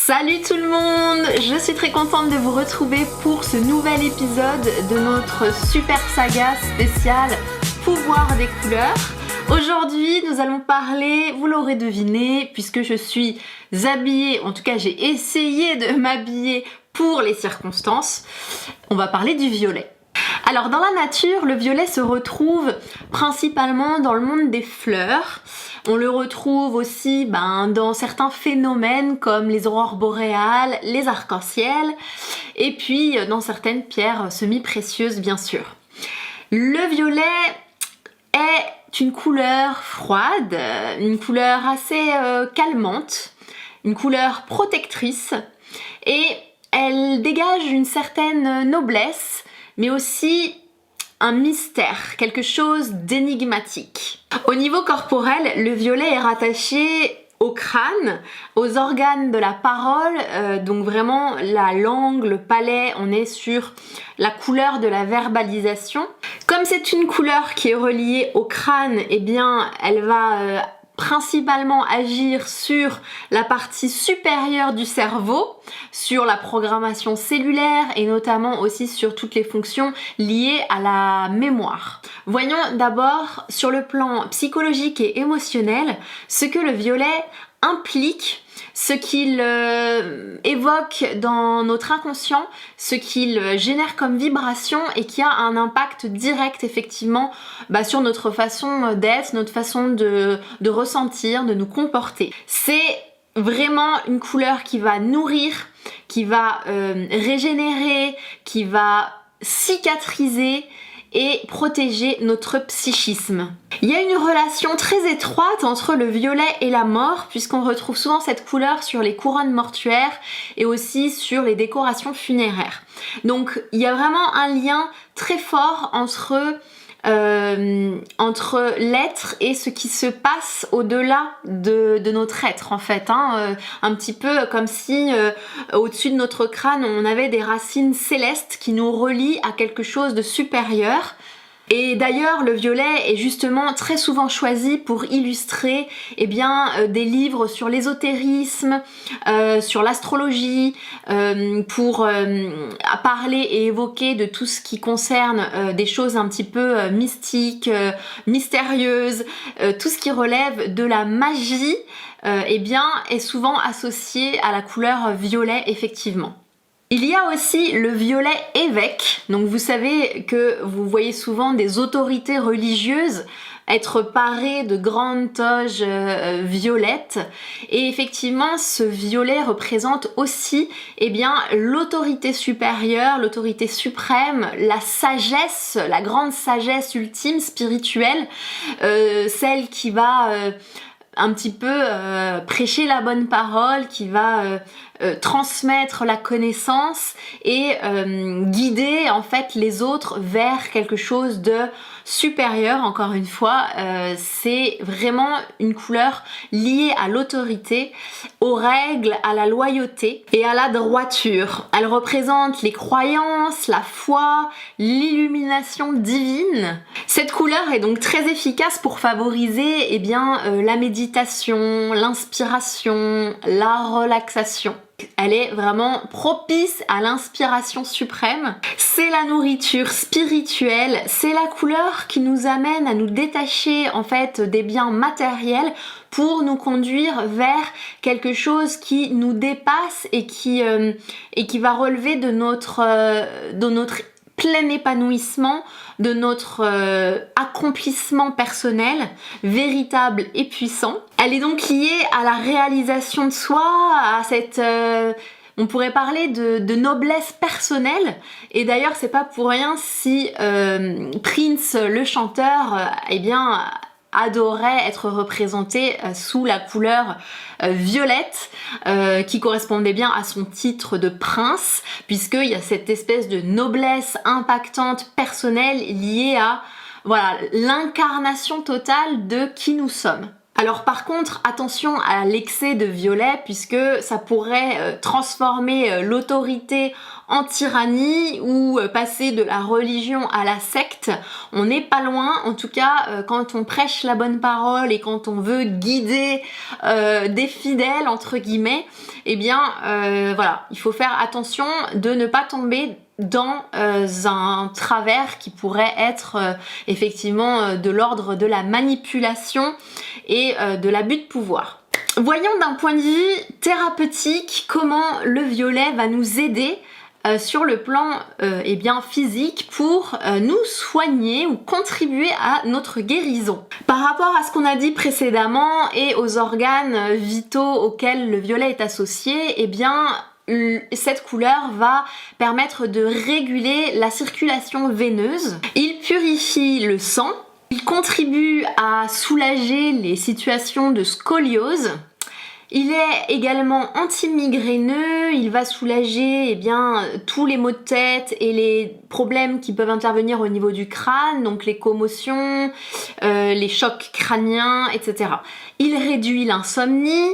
Salut tout le monde, je suis très contente de vous retrouver pour ce nouvel épisode de notre super saga spéciale Pouvoir des couleurs. Aujourd'hui, nous allons parler, vous l'aurez deviné, puisque je suis habillée, en tout cas j'ai essayé de m'habiller pour les circonstances, on va parler du violet. Alors dans la nature, le violet se retrouve principalement dans le monde des fleurs. On le retrouve aussi dans certains phénomènes comme les aurores boréales, les arcs-en-ciel et puis dans certaines pierres semi-précieuses bien sûr. Le violet est une couleur froide, une couleur assez calmante, une couleur protectrice et elle dégage une certaine noblesse mais aussi un mystère, quelque chose d'énigmatique. Au niveau corporel, le violet est rattaché au crâne, aux organes de la parole, donc vraiment la langue, le palais, on est sur la couleur de la verbalisation. Comme c'est une couleur qui est reliée au crâne, eh bien elle va principalement agir sur la partie supérieure du cerveau, sur la programmation cellulaire et notamment aussi sur toutes les fonctions liées à la mémoire. Voyons d'abord sur le plan psychologique et émotionnel ce que le violet implique, ce qu'il évoque dans notre inconscient, ce qu'il génère comme vibration et qui a un impact direct effectivement sur notre façon d'être, notre façon de ressentir, de nous comporter. C'est vraiment une couleur qui va nourrir, qui va régénérer, qui va cicatriser et protéger notre psychisme. Il y a une relation très étroite entre le violet et la mort puisqu'on retrouve souvent cette couleur sur les couronnes mortuaires et aussi sur les décorations funéraires. Donc il y a vraiment un lien très fort entre l'être et ce qui se passe au-delà de notre être en fait, un petit peu comme si au-dessus de notre crâne on avait des racines célestes qui nous relient à quelque chose de supérieur. Et d'ailleurs le violet est justement très souvent choisi pour illustrer des livres sur l'ésotérisme, sur l'astrologie, pour parler et évoquer de tout ce qui concerne des choses un petit peu mystiques, mystérieuses, tout ce qui relève de la magie est souvent associé à la couleur violet effectivement. Il y a aussi le violet évêque, donc vous savez que vous voyez souvent des autorités religieuses être parées de grandes toges violettes et effectivement ce violet représente aussi l'autorité supérieure, l'autorité suprême, la sagesse, la grande sagesse ultime spirituelle, celle qui va un petit peu prêcher la bonne parole, qui va transmettre la connaissance et guider en fait les autres vers quelque chose de supérieur. Encore une fois, c'est vraiment une couleur liée à l'autorité, aux règles, à la loyauté et à la droiture. Elle représente les croyances, la foi, l'illumination divine. Cette couleur est donc très efficace pour favoriser la méditation, l'inspiration, la relaxation. Elle est vraiment propice à l'inspiration suprême. C'est la nourriture spirituelle, c'est la couleur qui nous amène à nous détacher en fait des biens matériels pour nous conduire vers quelque chose qui nous dépasse et qui va relever de notre plein épanouissement, de notre accomplissement personnel, véritable et puissant. Elle est donc liée à la réalisation de soi, à cette... on pourrait parler de noblesse personnelle et d'ailleurs c'est pas pour rien si Prince le chanteur adorait être représenté sous la couleur violette qui correspondait bien à son titre de prince puisqu'il y a cette espèce de noblesse impactante personnelle liée à l'incarnation totale de qui nous sommes. Alors par contre, attention à l'excès de violet puisque ça pourrait transformer l'autorité en tyrannie ou passer de la religion à la secte. On n'est pas loin, en tout cas quand on prêche la bonne parole et quand on veut guider des fidèles entre guillemets, eh bien voilà, il faut faire attention de ne pas tomber dans un travers qui pourrait être effectivement de l'ordre de la manipulation et de l'abus de pouvoir. Voyons d'un point de vue thérapeutique comment le violet va nous aider sur le plan eh bien, physique pour nous soigner ou contribuer à notre guérison. Par rapport à ce qu'on a dit précédemment et aux organes vitaux auxquels le violet est associé, eh bien cette couleur va permettre de réguler la circulation veineuse. Il purifie le sang. Il contribue à soulager les situations de scoliose. Il est également anti-migraineux, il va soulager tous les maux de tête et les problèmes qui peuvent intervenir au niveau du crâne, donc les commotions, les chocs crâniens, etc. Il réduit l'insomnie,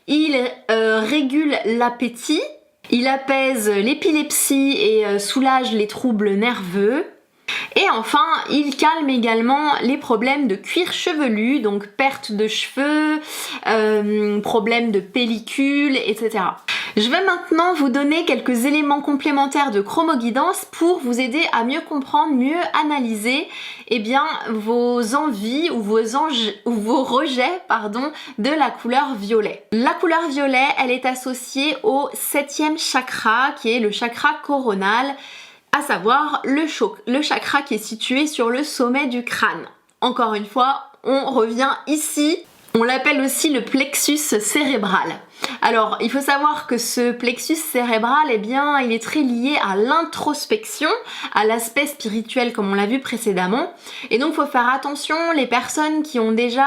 il régule l'appétit, il apaise l'épilepsie et soulage les troubles nerveux. Et enfin, il calme également les problèmes de cuir chevelu, donc perte de cheveux, problèmes de pellicule, etc. Je vais maintenant vous donner quelques éléments complémentaires de chromoguidance pour vous aider à mieux comprendre, mieux analyser vos envies ou vos rejets de la couleur violet. La couleur violet, elle est associée au 7e chakra qui est le chakra coronal, à savoir le chakra qui est situé sur le sommet du crâne. Encore une fois, on revient ici, on l'appelle aussi le plexus cérébral. Alors, il faut savoir que ce plexus cérébral, il est très lié à l'introspection, à l'aspect spirituel comme on l'a vu précédemment. Et donc, il faut faire attention, les personnes qui ont déjà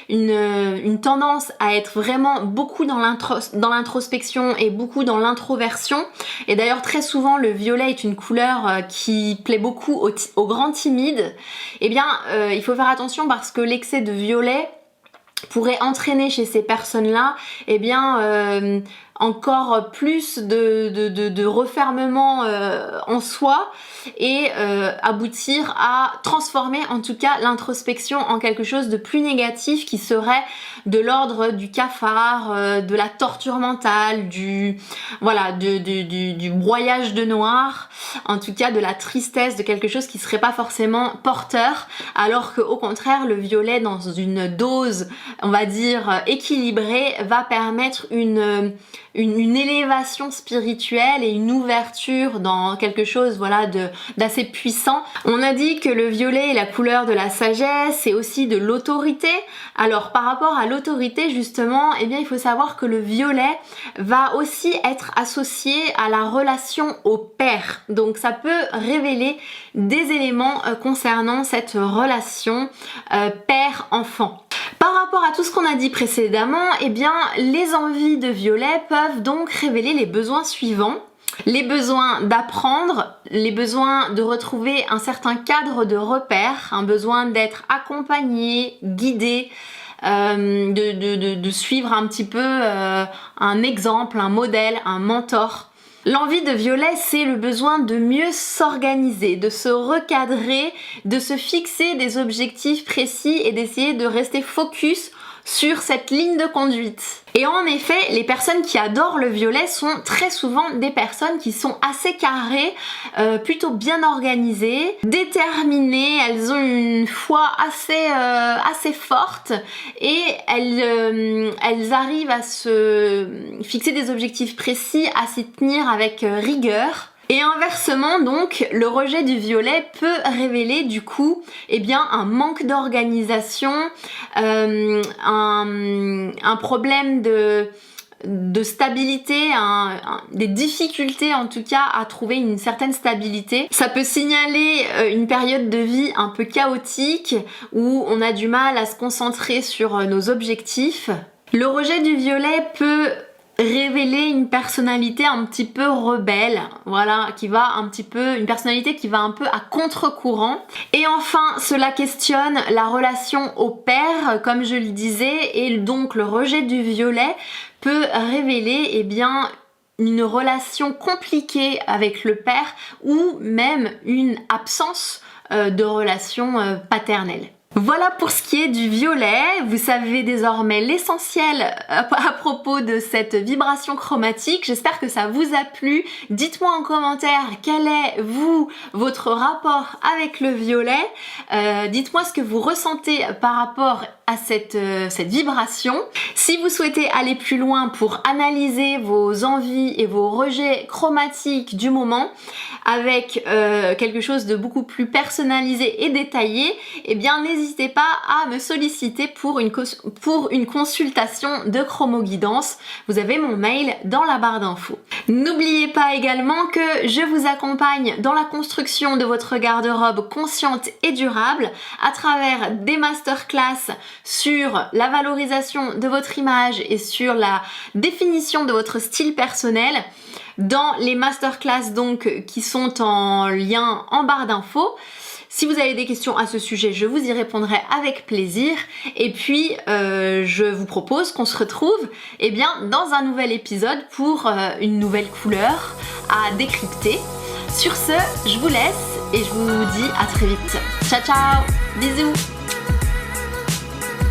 une tendance à être vraiment beaucoup dans l'introspection et beaucoup dans l'introversion. Et d'ailleurs, très souvent, le violet est une couleur qui plaît beaucoup aux grands timides. Il faut faire attention parce que l'excès de violet pourrait entraîner chez ces personnes-là encore plus de refermement en soi et aboutir à transformer en tout cas l'introspection en quelque chose de plus négatif qui serait de l'ordre du cafard, de la torture mentale, du broyage de noir, en tout cas de la tristesse, de quelque chose qui serait pas forcément porteur, alors que au contraire le violet dans une dose on va dire équilibrée va permettre une élévation spirituelle et une ouverture dans quelque chose d'assez puissant. On a dit que le violet est la couleur de la sagesse et aussi de l'autorité. Alors par rapport à l'autorité justement, il faut savoir que le violet va aussi être associé à la relation au père. Donc ça peut révéler des éléments concernant cette relation père-enfant. Par rapport à tout ce qu'on a dit précédemment, les envies de violet peuvent donc révéler les besoins suivants. Les besoins d'apprendre, les besoins de retrouver un certain cadre de repère, un besoin d'être accompagné, guidé, de suivre un petit peu un exemple, un modèle, un mentor. L'envie de violet, c'est le besoin de mieux s'organiser, de se recadrer, de se fixer des objectifs précis et d'essayer de rester focus sur cette ligne de conduite. Et en effet, les personnes qui adorent le violet sont très souvent des personnes qui sont assez carrées, plutôt bien organisées, déterminées, elles ont une foi assez forte et elles arrivent à se fixer des objectifs précis, à s'y tenir avec rigueur. Et inversement donc, le rejet du violet peut révéler du coup un manque d'organisation, un problème de stabilité, des difficultés en tout cas à trouver une certaine stabilité. Ça peut signaler une période de vie un peu chaotique où on a du mal à se concentrer sur nos objectifs. Le rejet du violet peut révéler une personnalité un petit peu rebelle, voilà, une personnalité qui va un peu à contre-courant. Et enfin, cela questionne la relation au père, comme je le disais, et donc le rejet du violet peut révéler, eh bien, une relation compliquée avec le père ou même une absence de relation paternelle. Voilà pour ce qui est du violet, vous savez désormais l'essentiel à propos de cette vibration chromatique. J'espère que ça vous a plu. Dites-moi en commentaire quel est votre rapport avec le violet. Dites-moi ce que vous ressentez par rapport à cette vibration. Si vous souhaitez aller plus loin pour analyser vos envies et vos rejets chromatiques du moment avec quelque chose de beaucoup plus personnalisé et détaillé, eh bien n'hésitez pas à me solliciter pour une consultation de chromoguidance. Vous avez mon mail dans la barre d'infos. N'oubliez pas également que je vous accompagne dans la construction de votre garde-robe consciente et durable à travers des masterclass sur la valorisation de votre image et sur la définition de votre style personnel. Dans les masterclass donc qui sont en lien en barre d'infos. Si vous avez des questions à ce sujet, je vous y répondrai avec plaisir. Et puis, je vous propose qu'on se retrouve dans un nouvel épisode pour une nouvelle couleur à décrypter. Sur ce, je vous laisse et je vous dis à très vite. Ciao ciao, bisous.